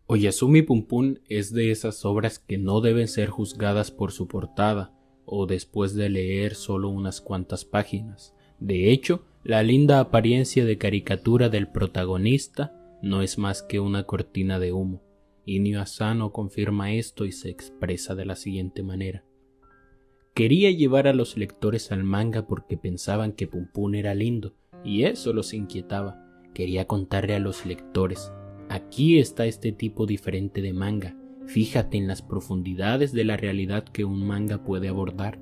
Oyasumi Pum Pum es de esas obras que no deben ser juzgadas por su portada o después de leer solo unas cuantas páginas. De hecho, la linda apariencia de caricatura del protagonista no es más que una cortina de humo. Inio Asano confirma esto y se expresa de la siguiente manera. Quería llevar a los lectores al manga porque pensaban que Pum Pum era lindo, y eso los inquietaba. Quería contarle a los lectores: aquí está este tipo diferente de manga, fíjate en las profundidades de la realidad que un manga puede abordar.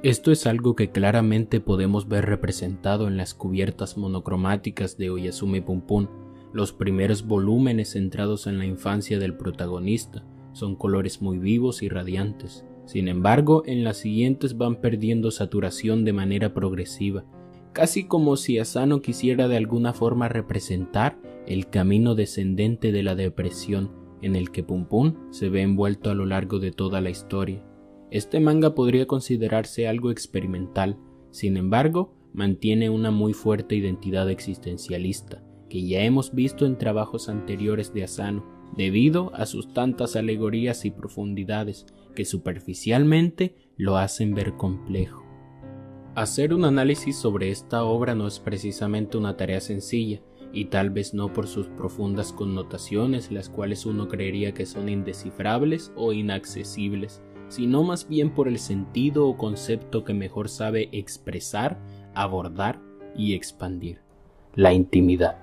Esto es algo que claramente podemos ver representado en las cubiertas monocromáticas de Oyasumi Pum Pum. Los primeros volúmenes centrados en la infancia del protagonista son colores muy vivos y radiantes. Sin embargo, en las siguientes van perdiendo saturación de manera progresiva, casi como si Asano quisiera de alguna forma representar el camino descendente de la depresión en el que Pum Pum se ve envuelto a lo largo de toda la historia. Este manga podría considerarse algo experimental, sin embargo, mantiene una muy fuerte identidad existencialista, que ya hemos visto en trabajos anteriores de Asano, debido a sus tantas alegorías y profundidades que superficialmente lo hacen ver complejo. Hacer un análisis sobre esta obra no es precisamente una tarea sencilla, y tal vez no por sus profundas connotaciones, las cuales uno creería que son indescifrables o inaccesibles, sino más bien por el sentido o concepto que mejor sabe expresar, abordar y expandir: la intimidad.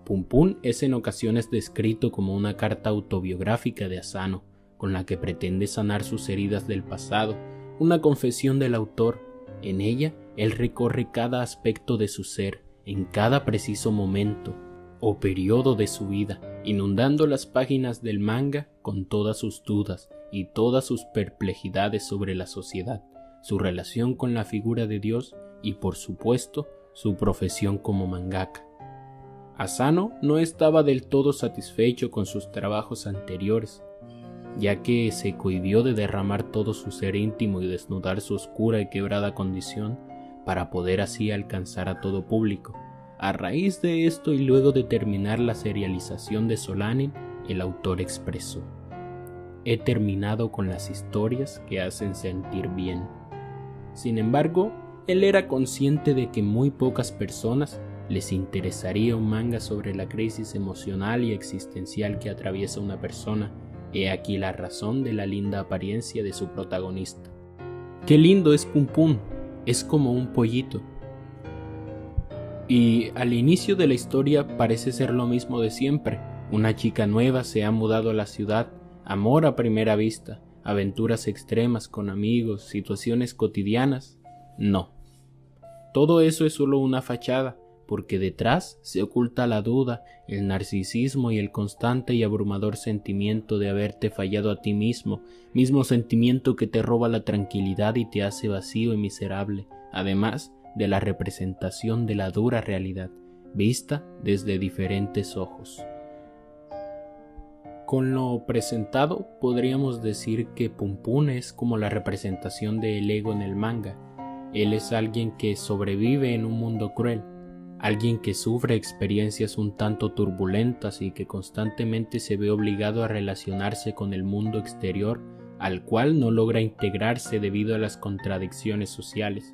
Pum Pum es en ocasiones descrito como una carta autobiográfica de Asano, con la que pretende sanar sus heridas del pasado, una confesión del autor. En ella, él recorre cada aspecto de su ser, en cada preciso momento o periodo de su vida, inundando las páginas del manga con todas sus dudas y todas sus perplejidades sobre la sociedad, su relación con la figura de Dios y, por supuesto, su profesión como mangaka. Asano no estaba del todo satisfecho con sus trabajos anteriores, ya que se cohibió de derramar todo su ser íntimo y desnudar su oscura y quebrada condición para poder así alcanzar a todo público. A raíz de esto y luego de terminar la serialización de Solanin, el autor expresó: he terminado con las historias que hacen sentir bien. Sin embargo, él era consciente de que muy pocas personas les interesaría un manga sobre la crisis emocional y existencial que atraviesa una persona. He aquí la razón de la linda apariencia de su protagonista. ¡Qué lindo es Pum Pum! Es como un pollito. Y al inicio de la historia parece ser lo mismo de siempre. Una chica nueva se ha mudado a la ciudad, amor a primera vista, aventuras extremas con amigos, situaciones cotidianas. No. Todo eso es solo una fachada, porque detrás se oculta la duda, el narcisismo y el constante y abrumador sentimiento de haberte fallado a ti mismo sentimiento que te roba la tranquilidad y te hace vacío y miserable, además de la representación de la dura realidad, vista desde diferentes ojos. Con lo presentado, podríamos decir que Pum Pum es como la representación del ego en el manga. Él es alguien que sobrevive en un mundo cruel, alguien que sufre experiencias un tanto turbulentas y que constantemente se ve obligado a relacionarse con el mundo exterior, al cual no logra integrarse debido a las contradicciones sociales.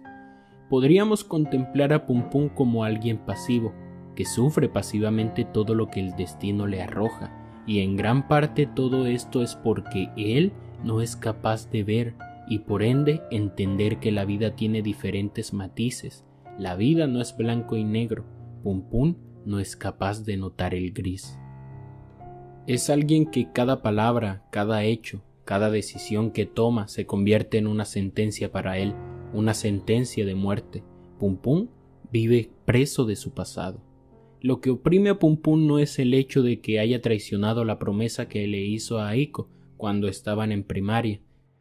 Podríamos contemplar a Pum Pum como alguien pasivo, que sufre pasivamente todo lo que el destino le arroja, y en gran parte todo esto es porque él no es capaz de ver y por ende entender que la vida tiene diferentes matices. La vida no es blanco y negro. Pum Pum no es capaz de notar el gris. Es alguien que cada palabra, cada hecho, cada decisión que toma se convierte en una sentencia para él, una sentencia de muerte. Pum Pum vive preso de su pasado. Lo que oprime a Pum Pum no es el hecho de que haya traicionado la promesa que le hizo a Aiko cuando estaban en primaria: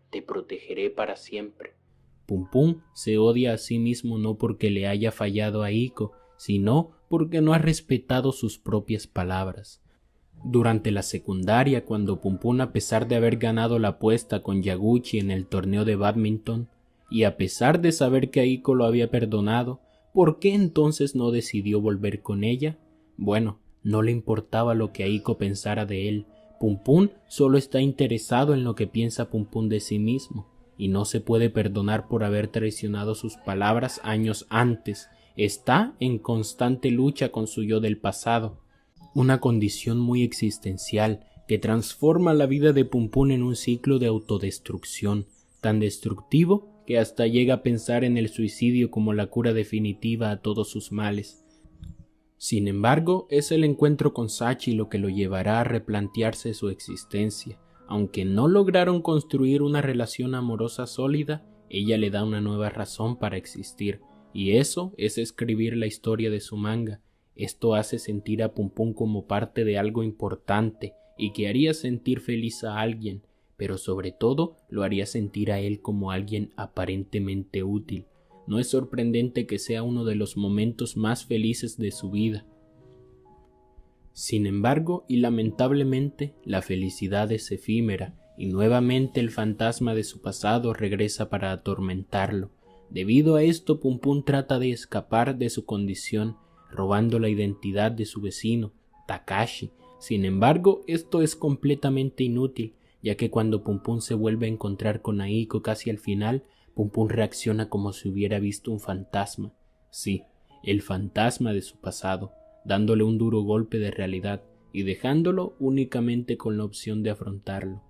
te protegeré para siempre. Pum Pum se odia a sí mismo no porque le haya fallado a Aiko, sino porque no ha respetado sus propias palabras. Durante la secundaria, cuando Pum Pum, a pesar de haber ganado la apuesta con Yaguchi en el torneo de bádminton, y a pesar de saber que Aiko lo había perdonado, ¿por qué entonces no decidió volver con ella? Bueno, no le importaba lo que Aiko pensara de él, Pum Pum solo está interesado en lo que piensa Pum Pum de sí mismo, y no se puede perdonar por haber traicionado sus palabras años antes. Está en constante lucha con su yo del pasado, una condición muy existencial que transforma la vida de Pum Pum en un ciclo de autodestrucción, tan destructivo que hasta llega a pensar en el suicidio como la cura definitiva a todos sus males. Sin embargo, es el encuentro con Sachi lo que lo llevará a replantearse su existencia. Aunque no lograron construir una relación amorosa sólida, ella le da una nueva razón para existir, y eso es escribir la historia de su manga. Esto hace sentir a Pum Pum como parte de algo importante y que haría sentir feliz a alguien, pero sobre todo lo haría sentir a él como alguien aparentemente útil. No es sorprendente que sea uno de los momentos más felices de su vida. Sin embargo, y lamentablemente, la felicidad es efímera, y nuevamente el fantasma de su pasado regresa para atormentarlo. Debido a esto, Pum Pum trata de escapar de su condición, robando la identidad de su vecino, Takashi. Sin embargo, esto es completamente inútil, ya que cuando Pum Pum se vuelve a encontrar con Aiko casi al final, Pum Pum reacciona como si hubiera visto un fantasma. Sí, el fantasma de su pasado, dándole un duro golpe de realidad y dejándolo únicamente con la opción de afrontarlo.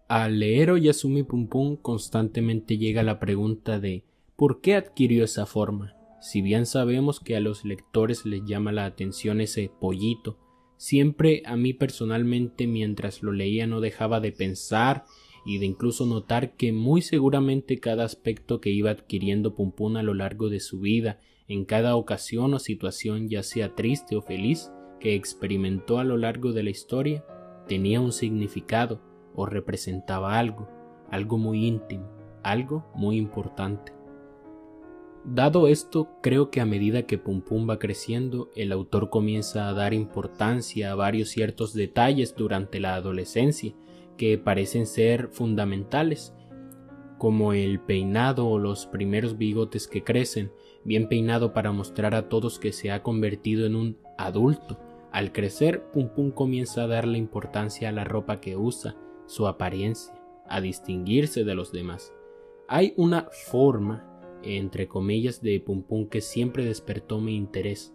Al leer Oyasumi Pum Pum constantemente llega la pregunta de ¿por qué adquirió esa forma? Si bien sabemos que a los lectores les llama la atención ese pollito, siempre a mí personalmente mientras lo leía no dejaba de pensar y de incluso notar que muy seguramente cada aspecto que iba adquiriendo Pum Pum a lo largo de su vida, en cada ocasión o situación, ya sea triste o feliz, que experimentó a lo largo de la historia, tenía un significado o representaba algo muy íntimo, algo muy importante. Dado esto, creo que a medida que Pum Pum va creciendo, el autor comienza a dar importancia a varios ciertos detalles durante la adolescencia, que parecen ser fundamentales, como el peinado o los primeros bigotes que crecen, bien peinado para mostrar a todos que se ha convertido en un adulto. Al crecer, Pum Pum comienza a darle importancia a la ropa que usa, su apariencia, a distinguirse de los demás. Hay una forma, entre comillas, de Pum Pum que siempre despertó mi interés: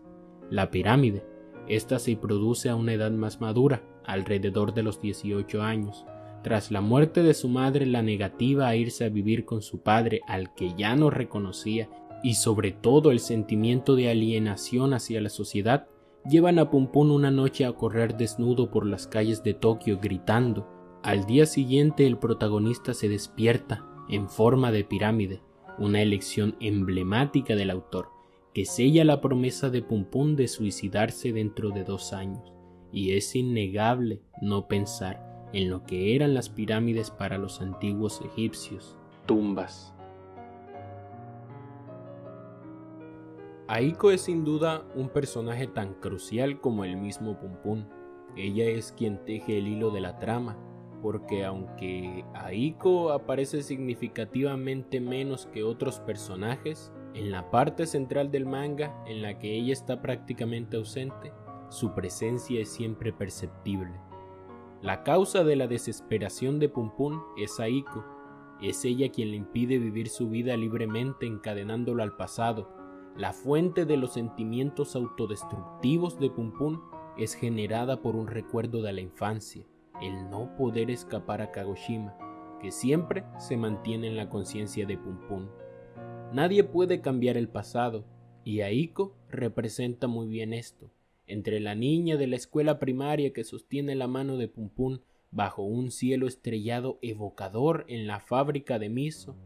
la pirámide. Esta se produce a una edad más madura, alrededor de los 18 años. Tras la muerte de su madre, la negativa a irse a vivir con su padre, al que ya no reconocía, y sobre todo el sentimiento de alienación hacia la sociedad, llevan a Pum Pum una noche a correr desnudo por las calles de Tokio gritando. Al día siguiente el protagonista se despierta en forma de pirámide, una elección emblemática del autor, que sella la promesa de Pum Pum de suicidarse dentro de 2 años, y es innegable no pensar en lo que eran las pirámides para los antiguos egipcios: tumbas. Aiko es sin duda un personaje tan crucial como el mismo Pum Pum. Ella es quien teje el hilo de la trama, porque aunque Aiko aparece significativamente menos que otros personajes, en la parte central del manga, en la que ella está prácticamente ausente, su presencia es siempre perceptible. La causa de la desesperación de Pum Pum es Aiko. Es ella quien le impide vivir su vida libremente, encadenándolo al pasado. La fuente de los sentimientos autodestructivos de Pum Pum es generada por un recuerdo de la infancia, el no poder escapar a Kagoshima, que siempre se mantiene en la conciencia de Pum Pum. Nadie puede cambiar el pasado, y Aiko representa muy bien esto. Entre la niña de la escuela primaria que sostiene la mano de Pum Pum bajo un cielo estrellado evocador en la fábrica de miso,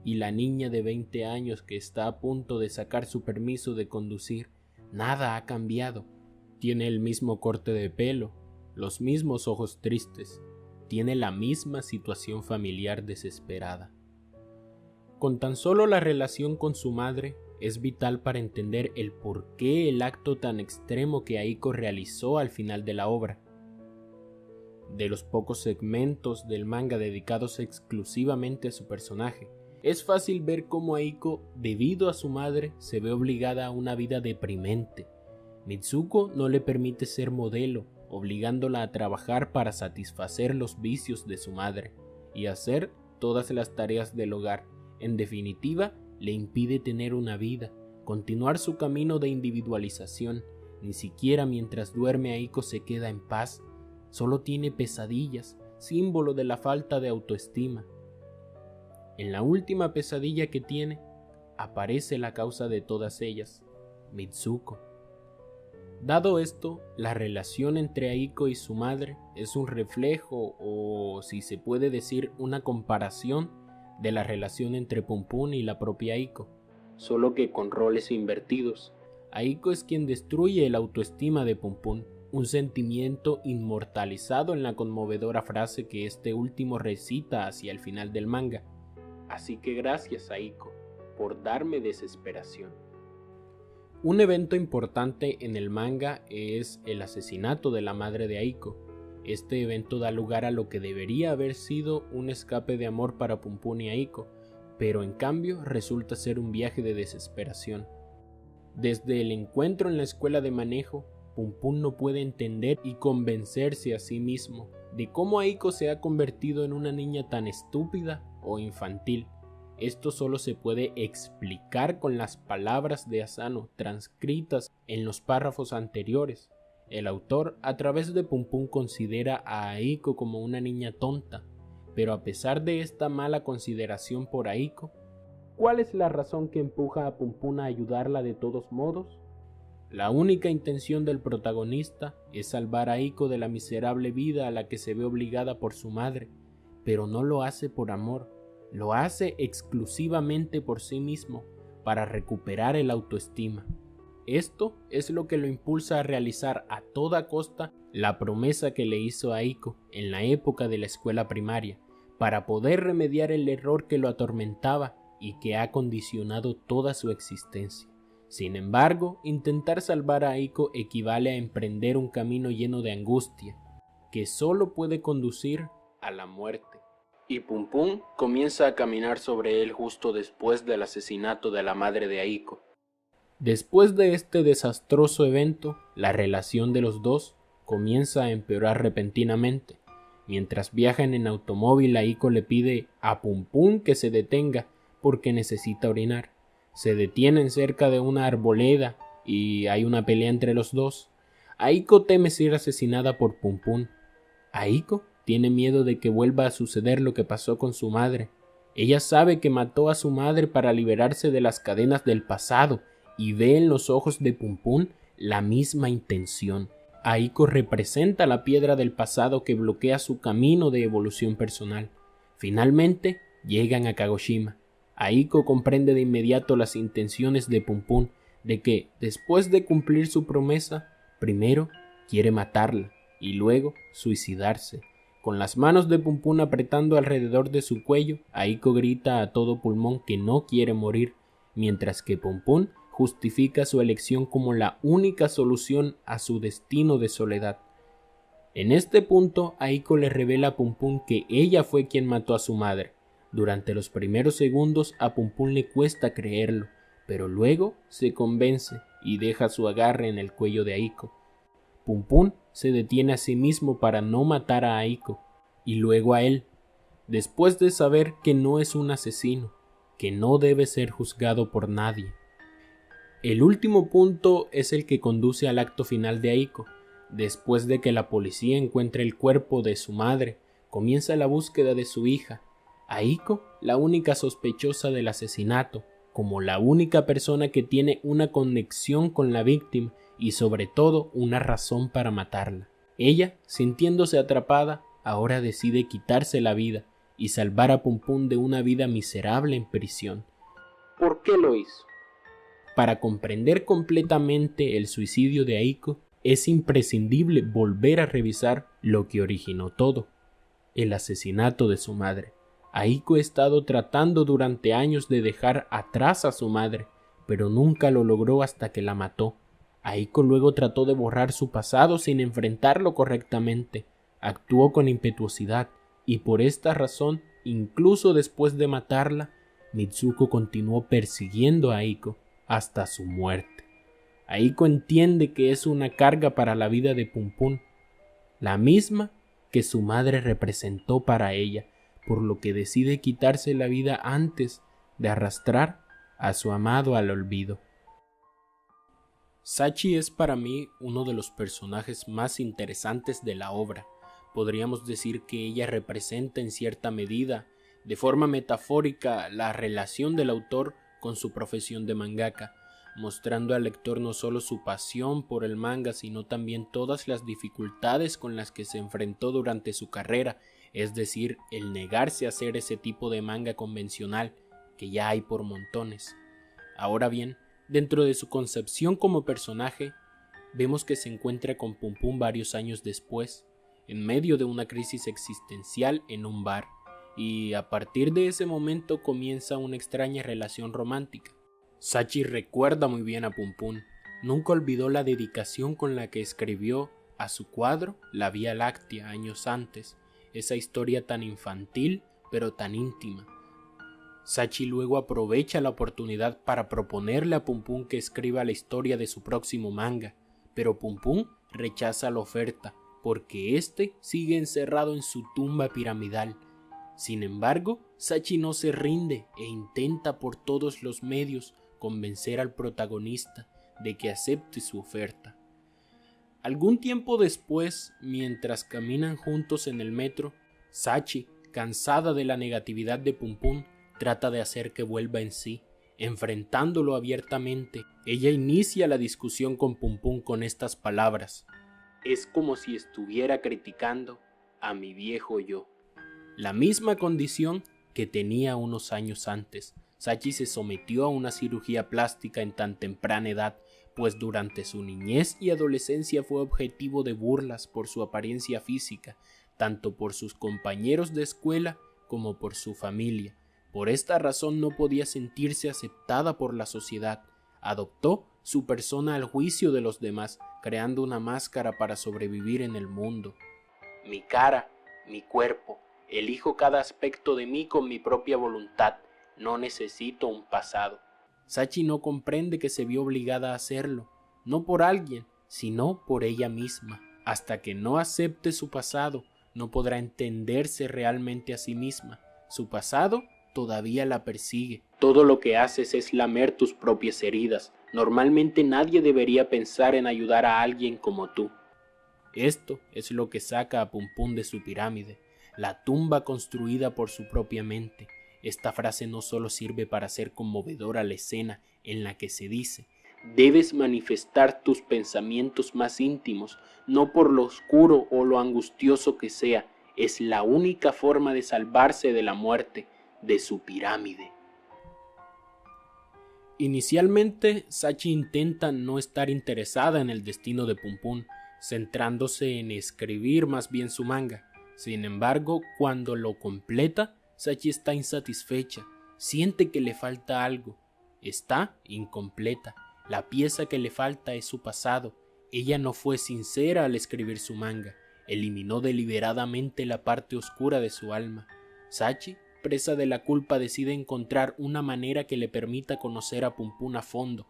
y la niña de 20 años que está a punto de sacar su permiso de conducir, nada ha cambiado. Tiene el mismo corte de pelo, los mismos ojos tristes, tiene la misma situación familiar desesperada. Con tan solo la relación con su madre, es vital para entender el por qué el acto tan extremo que Aiko realizó al final de la obra. De los pocos segmentos del manga dedicados exclusivamente a su personaje, es fácil ver cómo Aiko, debido a su madre, se ve obligada a una vida deprimente. Mitsuko no le permite ser modelo obligándola a trabajar para satisfacer los vicios de su madre y hacer todas las tareas del hogar. En definitiva, le impide tener una vida, continuar su camino de individualización. Ni siquiera mientras duerme Aiko se queda en paz, solo tiene pesadillas, símbolo de la falta de autoestima. En la última pesadilla que tiene, aparece la causa de todas ellas, Mitsuko. Dado esto, la relación entre Aiko y su madre es un reflejo, o si se puede decir, una comparación de la relación entre Pum-Pum y la propia Aiko, solo que con roles invertidos. Aiko es quien destruye la autoestima de Pum-Pum, un sentimiento inmortalizado en la conmovedora frase que este último recita hacia el final del manga. Así que gracias, Aiko, por darme desesperación. Un evento importante en el manga es el asesinato de la madre de Aiko. Este evento da lugar a lo que debería haber sido un escape de amor para Pum-Pum y Aiko, pero en cambio resulta ser un viaje de desesperación. Desde el encuentro en la escuela de manejo, Pum-Pum no puede entender y convencerse a sí mismo de cómo Aiko se ha convertido en una niña tan estúpida o infantil. Esto solo se puede explicar con las palabras de Asano transcritas en los párrafos anteriores. El autor, a través de Pum-Pum, considera a Aiko como una niña tonta, pero a pesar de esta mala consideración por Aiko, ¿cuál es la razón que empuja a Pum-Pum a ayudarla de todos modos? La única intención del protagonista es salvar a Aiko de la miserable vida a la que se ve obligada por su madre, pero no lo hace por amor. Lo hace exclusivamente por sí mismo, para recuperar el autoestima. Esto es lo que lo impulsa a realizar a toda costa la promesa que le hizo a Aiko en la época de la escuela primaria, para poder remediar el error que lo atormentaba y que ha condicionado toda su existencia. Sin embargo, intentar salvar a Aiko equivale a emprender un camino lleno de angustia, que solo puede conducir a la muerte. Y Pum-Pum comienza a caminar sobre él justo después del asesinato de la madre de Aiko. Después de este desastroso evento, la relación de los dos comienza a empeorar repentinamente. Mientras viajan en automóvil, Aiko le pide a Pum-Pum que se detenga porque necesita orinar. Se detienen cerca de una arboleda y hay una pelea entre los dos. Aiko teme ser asesinada por Pum-Pum. Aiko tiene miedo de que vuelva a suceder lo que pasó con su madre. Ella sabe que mató a su madre para liberarse de las cadenas del pasado y ve en los ojos de Pum-Pum la misma intención. Aiko representa la piedra del pasado que bloquea su camino de evolución personal. Finalmente llegan a Kagoshima. Aiko comprende de inmediato las intenciones de Pum-Pum, de que, después de cumplir su promesa, primero quiere matarla y luego suicidarse. Con las manos de Pum-Pum apretando alrededor de su cuello, Aiko grita a todo pulmón que no quiere morir, mientras que Pum-Pum justifica su elección como la única solución a su destino de soledad. En este punto, Aiko le revela a Pum-Pum que ella fue quien mató a su madre. Durante los primeros segundos a Pum-Pum le cuesta creerlo, pero luego se convence y deja su agarre en el cuello de Aiko. Pum-Pum se detiene a sí mismo para no matar a Aiko, y luego a él, después de saber que no es un asesino, que no debe ser juzgado por nadie. El último punto es el que conduce al acto final de Aiko. Después de que la policía encuentre el cuerpo de su madre, comienza la búsqueda de su hija. Aiko, la única sospechosa del asesinato, como la única persona que tiene una conexión con la víctima y sobre todo una razón para matarla. Ella, sintiéndose atrapada, ahora decide quitarse la vida y salvar a Pum-Pum de una vida miserable en prisión. ¿Por qué lo hizo? Para comprender completamente el suicidio de Aiko, es imprescindible volver a revisar lo que originó todo: el asesinato de su madre. Aiko ha estado tratando durante años de dejar atrás a su madre, pero nunca lo logró hasta que la mató. Aiko luego trató de borrar su pasado sin enfrentarlo correctamente. Actuó con impetuosidad y por esta razón, incluso después de matarla, Mitsuko continuó persiguiendo a Aiko hasta su muerte. Aiko entiende que es una carga para la vida de Pum-Pum, la misma que su madre representó para ella, por lo que decide quitarse la vida antes de arrastrar a su amado al olvido. Sachi es para mí uno de los personajes más interesantes de la obra. Podríamos decir que ella representa en cierta medida, de forma metafórica, la relación del autor con su profesión de mangaka, mostrando al lector no solo su pasión por el manga, sino también todas las dificultades con las que se enfrentó durante su carrera, es decir, el negarse a hacer ese tipo de manga convencional que ya hay por montones. Ahora bien, dentro de su concepción como personaje, vemos que se encuentra con Pum Pum varios años después, en medio de una crisis existencial en un bar, y a partir de ese momento comienza una extraña relación romántica. Sachi recuerda muy bien a Pum Pum, nunca olvidó la dedicación con la que escribió a su cuadro La Vía Láctea años antes, esa historia tan infantil pero tan íntima. Sachi luego aprovecha la oportunidad para proponerle a Pum Pum que escriba la historia de su próximo manga, pero Pum Pum rechaza la oferta porque éste sigue encerrado en su tumba piramidal. Sin embargo, Sachi no se rinde e intenta por todos los medios convencer al protagonista de que acepte su oferta. Algún tiempo después, mientras caminan juntos en el metro, Sachi, cansada de la negatividad de Pum Pum, trata de hacer que vuelva en sí, enfrentándolo abiertamente. Ella inicia la discusión con Pum Pum con estas palabras: es como si estuviera criticando a mi viejo yo. La misma condición que tenía unos años antes. Sachi se sometió a una cirugía plástica en tan temprana edad, pues durante su niñez y adolescencia fue objetivo de burlas por su apariencia física, tanto por sus compañeros de escuela como por su familia. Por esta razón no podía sentirse aceptada por la sociedad. Adoptó su persona al juicio de los demás, creando una máscara para sobrevivir en el mundo. Mi cara, mi cuerpo, elijo cada aspecto de mí con mi propia voluntad. No necesito un pasado. Sachi no comprende que se vio obligada a hacerlo, no por alguien, sino por ella misma. Hasta que no acepte su pasado, no podrá entenderse realmente a sí misma. Su pasado todavía la persigue. Todo lo que haces es lamer tus propias heridas. Normalmente nadie debería pensar en ayudar a alguien como tú. Esto es lo que saca a Pum Pum de su pirámide, la tumba construida por su propia mente. Esta frase no solo sirve para hacer conmovedora la escena en la que se dice: debes manifestar tus pensamientos más íntimos, no por lo oscuro o lo angustioso que sea. Es la única forma de salvarse de la muerte, de su pirámide. Inicialmente, Sachi intenta no estar interesada en el destino de Pum Pum, centrándose en escribir más bien su manga. Sin embargo, cuando lo completa, Sachi está insatisfecha, siente que le falta algo, está incompleta. La pieza que le falta es su pasado. Ella no fue sincera al escribir su manga, eliminó deliberadamente la parte oscura de su alma. Sachi, presa de la culpa, decide encontrar una manera que le permita conocer a Pum Pum a fondo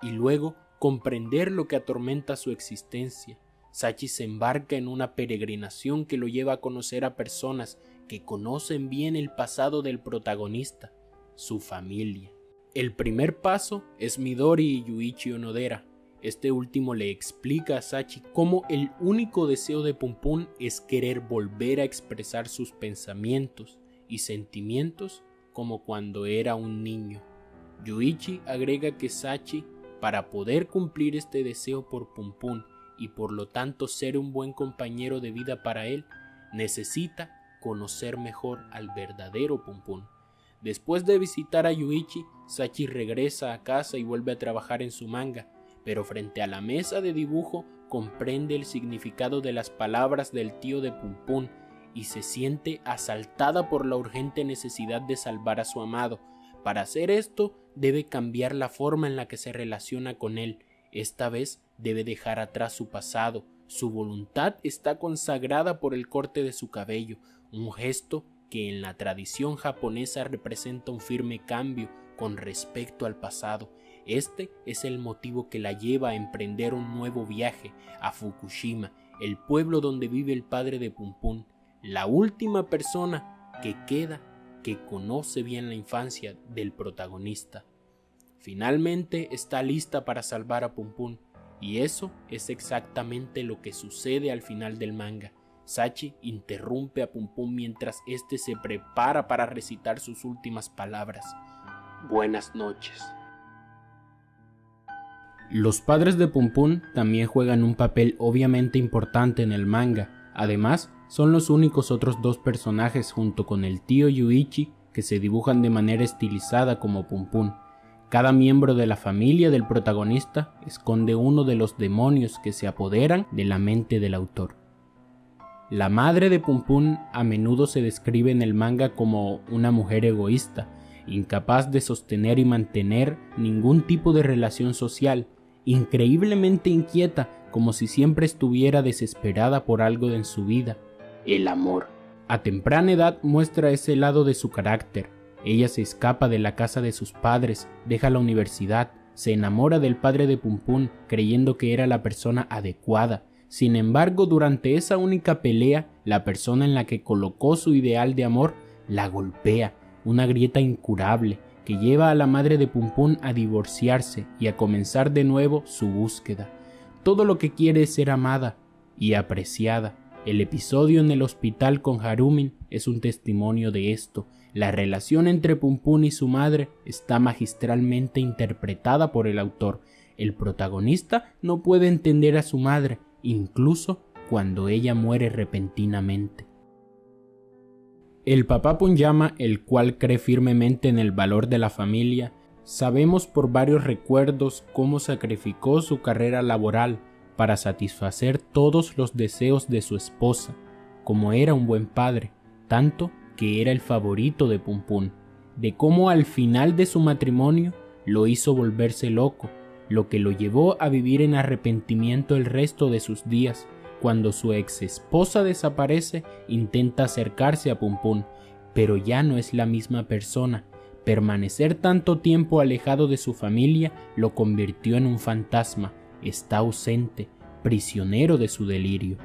y luego comprender lo que atormenta su existencia. Sachi se embarca en una peregrinación que lo lleva a conocer a personas que conocen bien el pasado del protagonista, su familia. El primer paso es Midori y Yuichi Onodera. Este último le explica a Sachi cómo el único deseo de Pum Pum es querer volver a expresar sus pensamientos y sentimientos como cuando era un niño. Yuichi agrega que Sachi, para poder cumplir este deseo por Pum Pum y por lo tanto ser un buen compañero de vida para él, necesita conocer mejor al verdadero Pum Pum. Después de visitar a Yuichi, Sachi regresa a casa y vuelve a trabajar en su manga, pero frente a la mesa de dibujo comprende el significado de las palabras del tío de Pum Pum y se siente asaltada por la urgente necesidad de salvar a su amado. Para hacer esto, debe cambiar la forma en la que se relaciona con él. Esta vez debe dejar atrás su pasado. Su voluntad está consagrada por el corte de su cabello, un gesto que en la tradición japonesa representa un firme cambio con respecto al pasado. Este es el motivo que la lleva a emprender un nuevo viaje a Fukushima, el pueblo donde vive el padre de Pum Pum, la última persona que queda que conoce bien la infancia del protagonista. Finalmente está lista para salvar a Pum Pum, y eso es exactamente lo que sucede al final del manga. Sachi interrumpe a Pum Pum mientras este se prepara para recitar sus últimas palabras. Buenas noches. Los padres de Pum Pum también juegan un papel obviamente importante en el manga. Además, son los únicos otros dos personajes junto con el tío Yuichi que se dibujan de manera estilizada como Pum Pum. Cada miembro de la familia del protagonista esconde uno de los demonios que se apoderan de la mente del autor. La madre de Pum Pum a menudo se describe en el manga como una mujer egoísta, incapaz de sostener y mantener ningún tipo de relación social, increíblemente inquieta, como si siempre estuviera desesperada por algo en su vida: el amor. A temprana edad muestra ese lado de su carácter. Ella se escapa de la casa de sus padres, deja la universidad, se enamora del padre de Pum Pum creyendo que era la persona adecuada. Sin embargo, durante esa única pelea, la persona en la que colocó su ideal de amor la golpea, una grieta incurable que lleva a la madre de Pum Pum a divorciarse y a comenzar de nuevo su búsqueda. Todo lo que quiere es ser amada y apreciada. El episodio en el hospital con Harumin es un testimonio de esto. La relación entre Pum Pum y su madre está magistralmente interpretada por el autor. El protagonista no puede entender a su madre, incluso cuando ella muere repentinamente. El papá Punyama, el cual cree firmemente en el valor de la familia, sabemos por varios recuerdos cómo sacrificó su carrera laboral para satisfacer todos los deseos de su esposa, como era un buen padre, tanto que era el favorito de Pum Pum, de cómo al final de su matrimonio lo hizo volverse loco, lo que lo llevó a vivir en arrepentimiento el resto de sus días. Cuando su ex esposa desaparece, intenta acercarse a Pum Pum, pero ya no es la misma persona. Permanecer tanto tiempo alejado de su familia lo convirtió en un fantasma. Está ausente, prisionero de su delirio.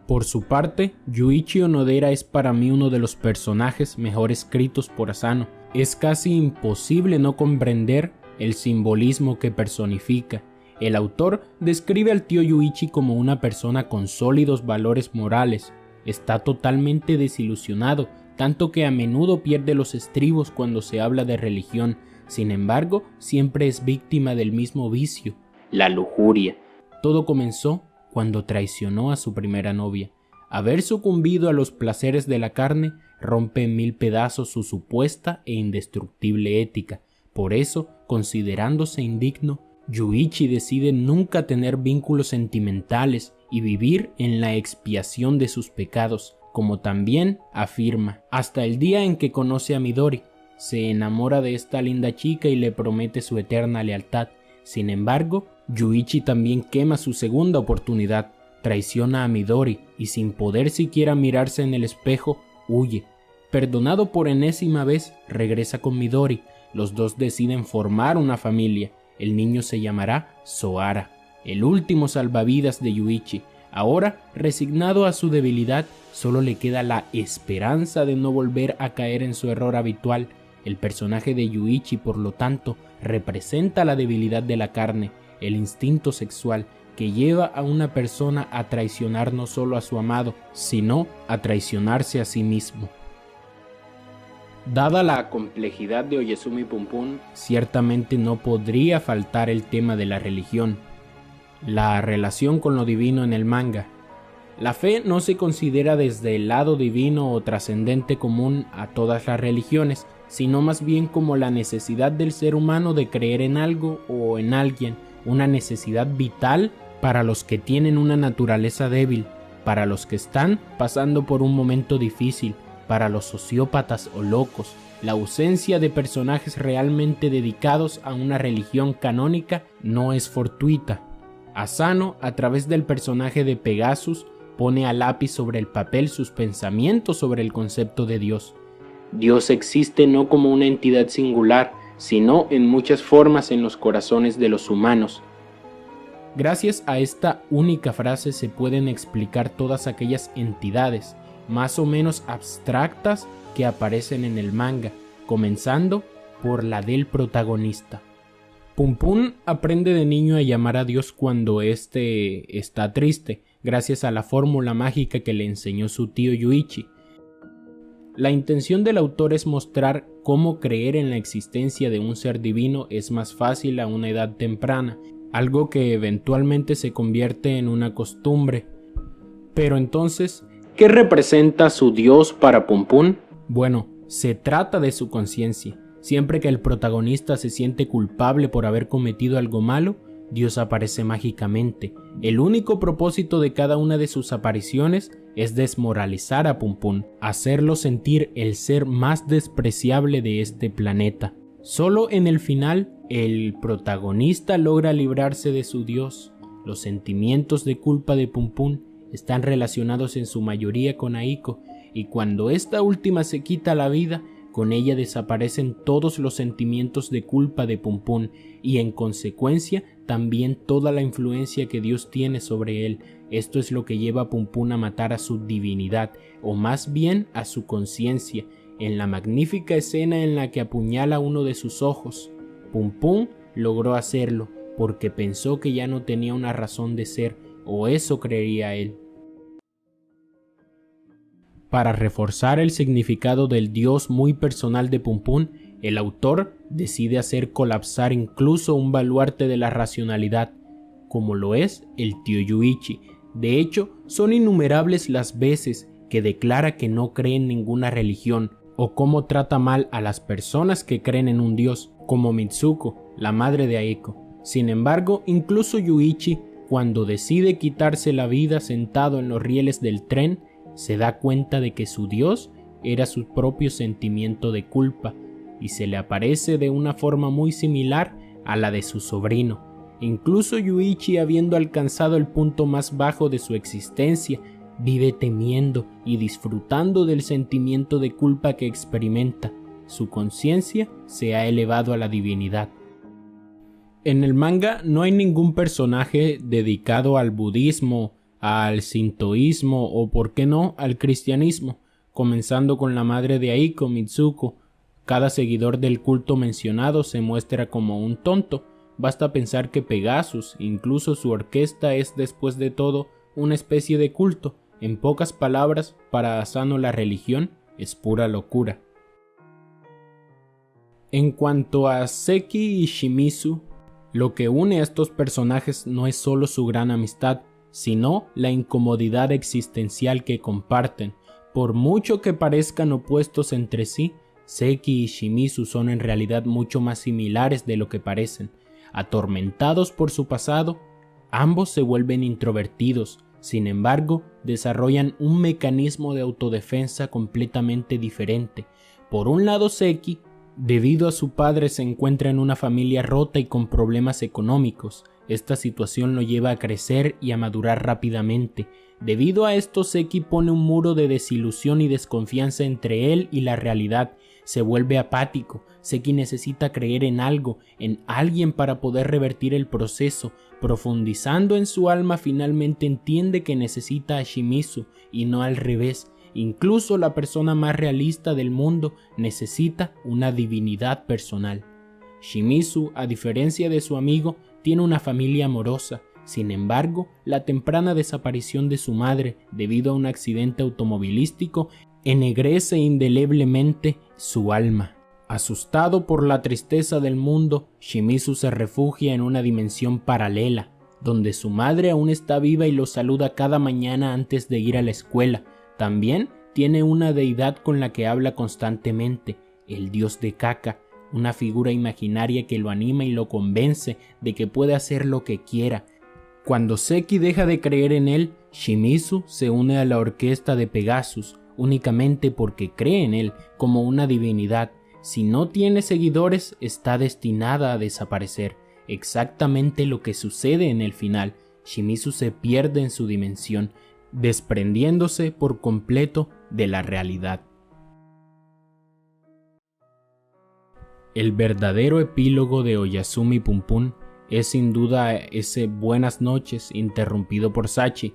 Por su parte, Yuichi Onodera es para mí uno de los personajes mejor escritos por Asano. Es casi imposible no comprender el simbolismo que personifica. El autor describe al tío Yuichi como una persona con sólidos valores morales. Está totalmente desilusionado, tanto que a menudo pierde los estribos cuando se habla de religión. Sin embargo, siempre es víctima del mismo vicio, la lujuria. Todo comenzó cuando traicionó a su primera novia. Haber sucumbido a los placeres de la carne rompe en mil pedazos su supuesta e indestructible ética. Por eso, considerándose indigno, Yuichi decide nunca tener vínculos sentimentales y vivir en la expiación de sus pecados, como también afirma, hasta el día en que conoce a Midori. Se enamora de esta linda chica y le promete su eterna lealtad. Sin embargo, Yuichi también quema su segunda oportunidad, traiciona a Midori y sin poder siquiera mirarse en el espejo, huye. Perdonado por enésima vez, regresa con Midori. Los dos deciden formar una familia. El niño se llamará Sohara, el último salvavidas de Yuichi. Ahora, resignado a su debilidad, solo le queda la esperanza de no volver a caer en su error habitual. El personaje de Yuichi, por lo tanto, representa la debilidad de la carne, el instinto sexual que lleva a una persona a traicionar no solo a su amado, sino a traicionarse a sí mismo. Dada la complejidad de Oyasumi Pum Pum, ciertamente no podría faltar el tema de la religión, la relación con lo divino en el manga. La fe no se considera desde el lado divino o trascendente común a todas las religiones, sino más bien como la necesidad del ser humano de creer en algo o en alguien, una necesidad vital para los que tienen una naturaleza débil, para los que están pasando por un momento difícil, para los sociópatas o locos. La ausencia de personajes realmente dedicados a una religión canónica no es fortuita. Asano, a través del personaje de Pegasus, pone a lápiz sobre el papel sus pensamientos sobre el concepto de Dios. Dios existe no como una entidad singular, sino en muchas formas en los corazones de los humanos. Gracias a esta única frase se pueden explicar todas aquellas entidades, más o menos abstractas, que aparecen en el manga, comenzando por la del protagonista. Pum Pum aprende de niño a llamar a Dios cuando éste está triste, gracias a la fórmula mágica que le enseñó su tío Yuichi. La intención del autor es mostrar cómo creer en la existencia de un ser divino es más fácil a una edad temprana, algo que eventualmente se convierte en una costumbre. Pero entonces, ¿qué representa su Dios para Pum Pum? Bueno, se trata de su conciencia. Siempre que el protagonista se siente culpable por haber cometido algo malo, Dios aparece mágicamente. El único propósito de cada una de sus apariciones es desmoralizar a Pum Pum, hacerlo sentir el ser más despreciable de este planeta. Solo en el final, el protagonista logra librarse de su Dios. Los sentimientos de culpa de Pum Pum están relacionados en su mayoría con Aiko, y cuando esta última se quita la vida, con ella desaparecen todos los sentimientos de culpa de Pum Pum y en consecuencia también toda la influencia que Dios tiene sobre él. Esto es lo que lleva a Pum Pum a matar a su divinidad, o más bien a su conciencia, en la magnífica escena en la que apuñala uno de sus ojos. Pum Pum logró hacerlo porque pensó que ya no tenía una razón de ser, o eso creería él. Para reforzar el significado del Dios muy personal de Pum Pum, el autor decide hacer colapsar incluso un baluarte de la racionalidad, como lo es el tío Yuichi. De hecho, son innumerables las veces que declara que no cree en ninguna religión, o cómo trata mal a las personas que creen en un dios, como Mitsuko, la madre de Aiko. Sin embargo, incluso Yuichi, cuando decide quitarse la vida sentado en los rieles del tren, se da cuenta de que su Dios era su propio sentimiento de culpa y se le aparece de una forma muy similar a la de su sobrino. Incluso Yuichi, habiendo alcanzado el punto más bajo de su existencia, vive temiendo y disfrutando del sentimiento de culpa que experimenta. Su conciencia se ha elevado a la divinidad. En el manga no hay ningún personaje dedicado al budismo, al sintoísmo o, por qué no, al cristianismo, comenzando con la madre de Aiko, Mitsuko. Cada seguidor del culto mencionado se muestra como un tonto. Basta pensar que Pegasus, incluso su orquesta, es después de todo una especie de culto. En pocas palabras, para Asano la religión es pura locura. En cuanto a Seki y Shimizu, lo que une a estos personajes no es solo su gran amistad, sino la incomodidad existencial que comparten. Por mucho que parezcan opuestos entre sí, Seki y Shimizu son en realidad mucho más similares de lo que parecen. Atormentados por su pasado, ambos se vuelven introvertidos. Sin embargo, desarrollan un mecanismo de autodefensa completamente diferente. Por un lado, Seki, debido a su padre, se encuentra en una familia rota y con problemas económicos. Esta situación lo lleva a crecer y a madurar rápidamente. Debido a esto, Seki pone un muro de desilusión y desconfianza entre él y la realidad. Se vuelve apático. Seki necesita creer en algo, en alguien para poder revertir el proceso. Profundizando en su alma, finalmente entiende que necesita a Shimizu y no al revés. Incluso la persona más realista del mundo necesita una divinidad personal. Shimizu, a diferencia de su amigo, tiene una familia amorosa. Sin embargo, la temprana desaparición de su madre debido a un accidente automovilístico ennegrece indeleblemente su alma. Asustado por la tristeza del mundo, Shimizu se refugia en una dimensión paralela, donde su madre aún está viva y lo saluda cada mañana antes de ir a la escuela. También tiene una deidad con la que habla constantemente, el dios de Kaka, una figura imaginaria que lo anima y lo convence de que puede hacer lo que quiera. Cuando Seki deja de creer en él, Shimizu se une a la orquesta de Pegasus, únicamente porque cree en él como una divinidad. Si no tiene seguidores, está destinada a desaparecer. Exactamente lo que sucede en el final. Shimizu se pierde en su dimensión, desprendiéndose por completo de la realidad. El verdadero epílogo de Oyasumi Pum Pum es sin duda ese buenas noches interrumpido por Sachi.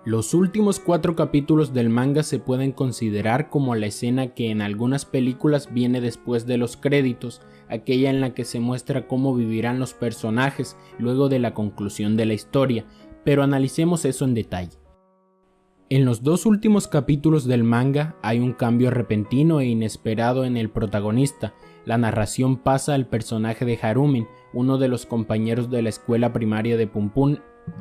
Los últimos 4 capítulos del manga se pueden considerar como la escena que en algunas películas viene después de los créditos, aquella en la que se muestra cómo vivirán los personajes luego de la conclusión de la historia, pero analicemos eso en detalle. En los 2 últimos capítulos del manga hay un cambio repentino e inesperado en el protagonista. La narración pasa al personaje de Harumin, uno de los compañeros de la escuela primaria de Pum Pum.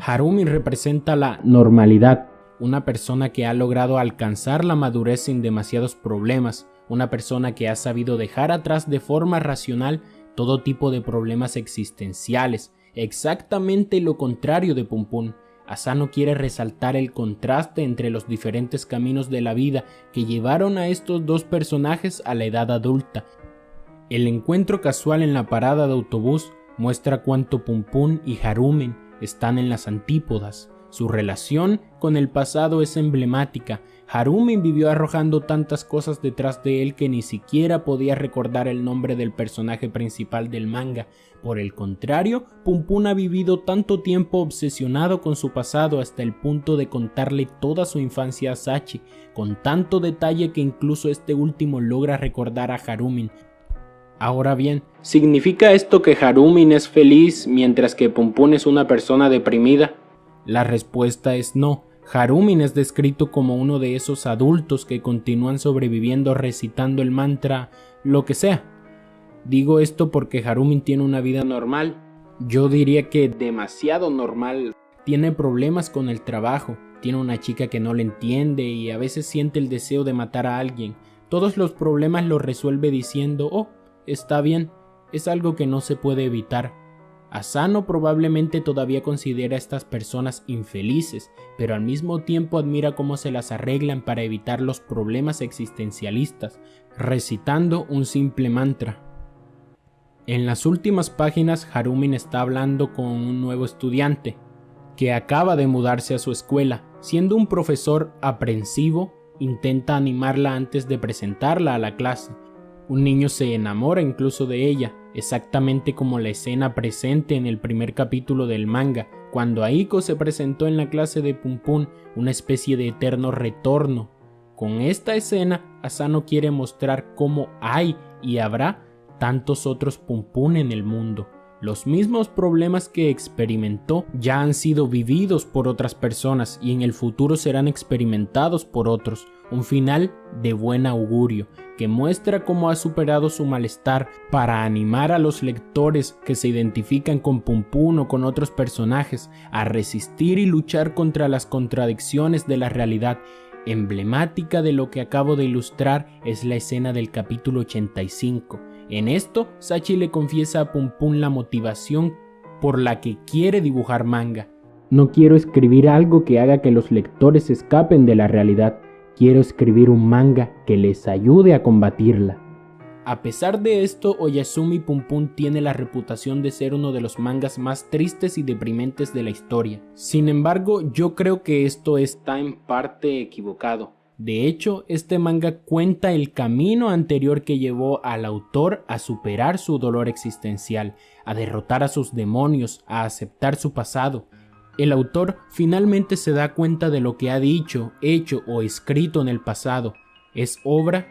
Harumin representa la normalidad, una persona que ha logrado alcanzar la madurez sin demasiados problemas, una persona que ha sabido dejar atrás de forma racional todo tipo de problemas existenciales, exactamente lo contrario de Pum Pum. Asano quiere resaltar el contraste entre los diferentes caminos de la vida que llevaron a estos 2 personajes a la edad adulta. El encuentro casual en la parada de autobús muestra cuánto Pum Pum y Harumin están en las antípodas. Su relación con el pasado es emblemática. Harumin vivió arrojando tantas cosas detrás de él que ni siquiera podía recordar el nombre del personaje principal del manga. Por el contrario, Pum Pum ha vivido tanto tiempo obsesionado con su pasado hasta el punto de contarle toda su infancia a Sachi, con tanto detalle que incluso este último logra recordar a Harumin. Ahora bien, ¿significa esto que Harumin es feliz mientras que Pum Pum es una persona deprimida? La respuesta es no. Harumin es descrito como uno de esos adultos que continúan sobreviviendo recitando el mantra lo que sea. Digo esto porque Harumin tiene una vida normal. Yo diría que demasiado normal. Tiene problemas con el trabajo, tiene una chica que no le entiende y a veces siente el deseo de matar a alguien. Todos los problemas los resuelve diciendo, oh, está bien, es algo que no se puede evitar. Asano probablemente todavía considera a estas personas infelices, pero al mismo tiempo admira cómo se las arreglan para evitar los problemas existencialistas, recitando un simple mantra. En las últimas páginas, Harumin está hablando con un nuevo estudiante, que acaba de mudarse a su escuela. Siendo un profesor aprensivo, intenta animarla antes de presentarla a la clase. Un niño se enamora incluso de ella, exactamente como la escena presente en el primer capítulo del manga, cuando Aiko se presentó en la clase de Pum Pum, una especie de eterno retorno. Con esta escena, Asano quiere mostrar cómo hay y habrá tantos otros Pum Pum en el mundo. Los mismos problemas que experimentó ya han sido vividos por otras personas y en el futuro serán experimentados por otros. Un final de buen augurio que muestra cómo ha superado su malestar para animar a los lectores que se identifican con Pum Pum o con otros personajes a resistir y luchar contra las contradicciones de la realidad. Emblemática de lo que acabo de ilustrar es la escena del capítulo 85. En esto, Sachi le confiesa a Pum Pum la motivación por la que quiere dibujar manga. No quiero escribir algo que haga que los lectores escapen de la realidad. Quiero escribir un manga que les ayude a combatirla. A pesar de esto, Oyasumi Pum Pum tiene la reputación de ser uno de los mangas más tristes y deprimentes de la historia. Sin embargo, yo creo que esto está en parte equivocado. De hecho, este manga cuenta el camino anterior que llevó al autor a superar su dolor existencial, a derrotar a sus demonios, a aceptar su pasado. El autor finalmente se da cuenta de lo que ha dicho, hecho o escrito en el pasado. Es obra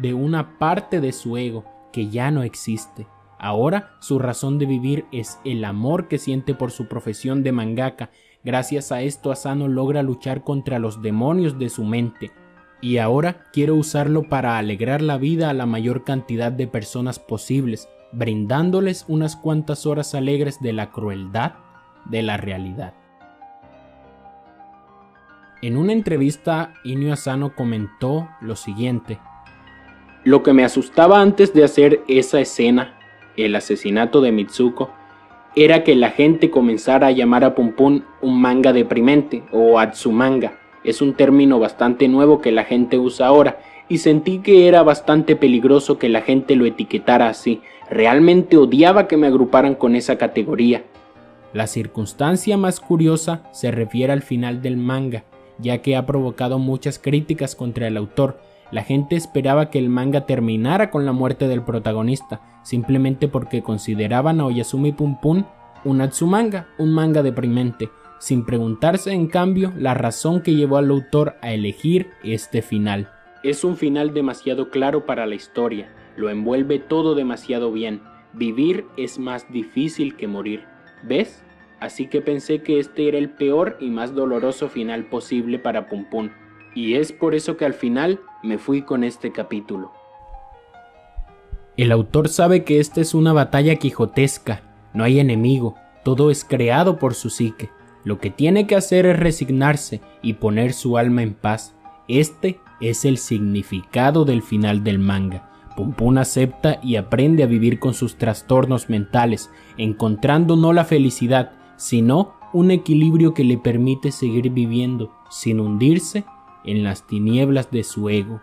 de una parte de su ego que ya no existe. Ahora su razón de vivir es el amor que siente por su profesión de mangaka. Gracias a esto, Asano logra luchar contra los demonios de su mente. Y ahora quiero usarlo para alegrar la vida a la mayor cantidad de personas posibles, brindándoles unas cuantas horas alegres de la crueldad de la realidad. En una entrevista, Inio Asano comentó lo siguiente: lo que me asustaba antes de hacer esa escena, el asesinato de Mitsuko, era que la gente comenzara a llamar a Pum Pum un manga deprimente o atsumanga. Es un término bastante nuevo que la gente usa ahora y sentí que era bastante peligroso que la gente lo etiquetara así. Realmente odiaba que me agruparan con esa categoría. La circunstancia más curiosa se refiere al final del manga, ya que ha provocado muchas críticas contra el autor. La gente esperaba que el manga terminara con la muerte del protagonista, simplemente porque consideraban a Oyasumi Pum Pum un Atsumanga, un manga deprimente, sin preguntarse en cambio la razón que llevó al autor a elegir este final. Es un final demasiado claro para la historia, lo envuelve todo demasiado bien. Vivir es más difícil que morir, ¿ves? Así que pensé que este era el peor y más doloroso final posible para Pum Pum, y es por eso que al final me fui con este capítulo. El autor sabe que esta es una batalla quijotesca, no hay enemigo, todo es creado por su psique. Lo que tiene que hacer es resignarse y poner su alma en paz. Este es el significado del final del manga. Pum Pum acepta y aprende a vivir con sus trastornos mentales, encontrando no la felicidad, sino un equilibrio que le permite seguir viviendo sin hundirse en las tinieblas de su ego.